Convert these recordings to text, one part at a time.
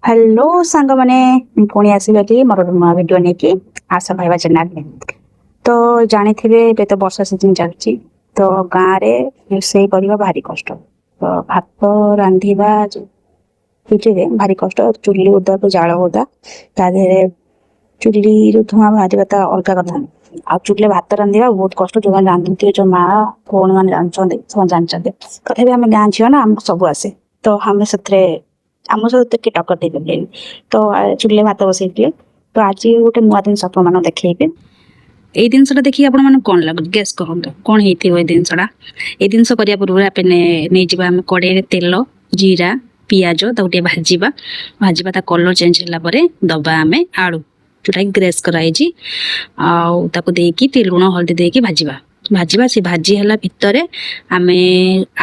Hello सांग मैंने पुणी आसगली मोर नुआ भिड नहीं आस खाଇବା चैनल तो जानी थे तो वर्षा सीजन चलती तो गाँव में रोषे करवा भारी कष्ट तो भात रांधिबा चुली भारी कष्ट चुली ओदा तो जाल ओदा ता देहरे चुली धुआं बाहर अलग कथा आ चुले भात रांधिबा बहुत कष्ट जो रांधुथे जो माँ भौणी मैंने जानते तथापि आम गाँ झील ना आम सब आसे तो आम से आम सहित किए टक्कर दे पारे तो चुले भात बसई दिए तो आज गोटे नुआ जिन आप देखेबे এই জিনিসটা দেখি ଆପଣ ମାନେ କଣ ଲାଗୁଛି ଗେସ୍ କରନ୍ତୁ କଣ ହେଇଥିବ এই ଜିନିଷଟା। এই ଜିନିଷ କରିବା ପୂର୍ବରୁ ଆମେ ନେଇଯିବା ଆମେ କଡ଼େଇରେ ତେଲ ଜିରା ପିଆଜ ତାକୁ ଟିକେ ଭାଜିବା ତା କଲର ଚେଞ୍ଜ ହେଲା ପରେ ଦବା ଆମେ ଆଳୁ ଯୋଉଟାକି ଗ୍ରେସ୍ କରାହେଇଛି ଆଉ ତାକୁ ଦେଇକି ଟିକେ ଲୁଣ ହଳଦୀ ଦେଇକି ଭାଜିବା ସେ ଭାଜି ହେଲା ଭିତରେ ଆମେ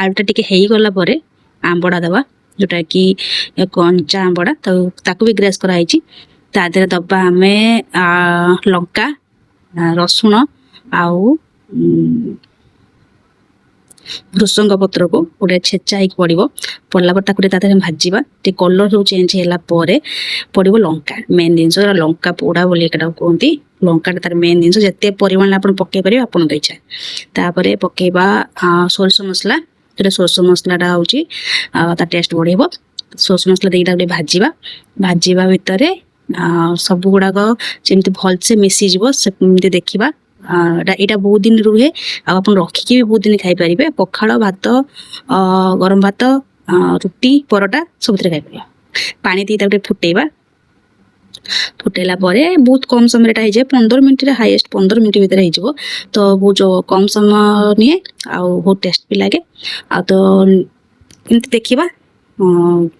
ଆଳୁଟା ଟିକେ ହେଇଗଲା ପରେ ଆମ୍ବଡ଼ା ଦେବା ଯୋଉଟାକି କଞ୍ଚା ଆମ୍ବଡ଼ା ତାକୁ ବି ଗ୍ରେସ୍ କରାହେଇଛି ତା ଦେହରେ ଦବା ଆମେ ଲଙ୍କା ରସୁଣ ଆଉ ଭୃସଙ୍ଗ ପତ୍ରକୁ ଗୋଟେ ଛେଚା ହେଇକି ପଡ଼ିଲା ପରେ ତାକୁ ତା ଦେହରେ ଭାଜିବା ଟିକେ କଲର୍ ସବୁ ଚେଞ୍ଜ ହେଲା ପରେ ପଡ଼ିବ ଲଙ୍କା ମେନ୍ ଜିନିଷ ଲଙ୍କା ପୋଡ଼ା ବୋଲି ଏଟାକୁ କୁହନ୍ତି ଲଙ୍କାଟା ତାର ମେନ୍ ଜିନିଷ ଯେତେ ପରିମାଣରେ ଆପଣ ପକେଇ ପାରିବେ ଆପଣଙ୍କ ଇଚ୍ଛା। ତାପରେ ପକେଇବା ସୋରିଷ ମସଲା ଯୋଉଟା ସୋରିଷ ମସଲାଟା ହେଉଛି ତା ଟେଷ୍ଟ ବଢ଼େଇବ ସୋରିଷ ମସଲା ଦେଇକି ତାକୁ ଟିକେ ଭାଜିବା ଭିତରେ ସବୁ ଗୁଡ଼ାକ ଯେମିତି ଭଲସେ ମିଶିଯିବ ସେମିତି ଦେଖିବା ଏଇଟା ବହୁତ ଦିନ ରୁହେ ଆଉ ଆପଣ ରଖିକି ବି ବହୁତ ଦିନ ଖାଇପାରିବେ ପଖାଳ ଭାତ ଗରମ ଭାତ ରୁଟି ପରଟା ସବୁଥିରେ ଖାଇପାରିବା। ପାଣି ଦେଇ ତାକୁ ଟିକେ ଫୁଟେଇଲା ପରେ ବହୁତ କମ୍ ସମୟରେ ଏଇଟା ହେଇଯାଏ 15 ମିନିଟ୍ରେ ହାଇଏଷ୍ଟ 15 ମିନିଟ୍ ଭିତରେ ହେଇଯିବ ତ ବହୁତ କମ୍ ସମୟ ନିଏ ଆଉ ବହୁତ ଟେଷ୍ଟ ବି ଲାଗେ ଆଉ ତ ଏମିତି ଦେଖିବା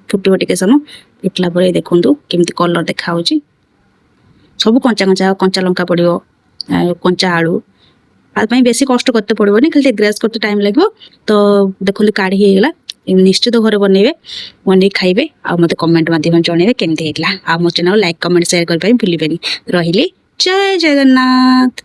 ଫୁଟିବ ଟିକେ ସମୟ ଫୁଟିଲା ପରେ ଦେଖନ୍ତୁ କେମିତି କଲର୍ ଦେଖାହେଉଛି ସବୁ କଞ୍ଚା ଲଙ୍କା ପଡ଼ିବ କଞ୍ଚା ଆଳୁ ତା ପାଇଁ ବେଶୀ କଷ୍ଟ କରତେ ପଡ଼ିବନି ଖାଲି ଟିକେ ଗ୍ରେସ୍ କରତେ ଟାଇମ୍ ଲାଗିବ ତ ଦେଖନ୍ତୁ କାଢ଼ି ହେଇଗଲା ନିଶ୍ଚିତ ଘରେ ବନେଇକି ଖାଇବେ ଆଉ ମୋତେ କମେଣ୍ଟ ମାଧ୍ୟମରେ ଜଣେଇବେ କେମିତି ହେଇଥିଲା ଆଉ ମୋ ଚ୍ୟାନେଲ୍ ଲାଇକ୍ କମେଣ୍ଟ ସେୟାର କରିବା ପାଇଁ ଭୁଲିବେନି। ରହିଲି ଜୟ ଜଗନ୍ନାଥ।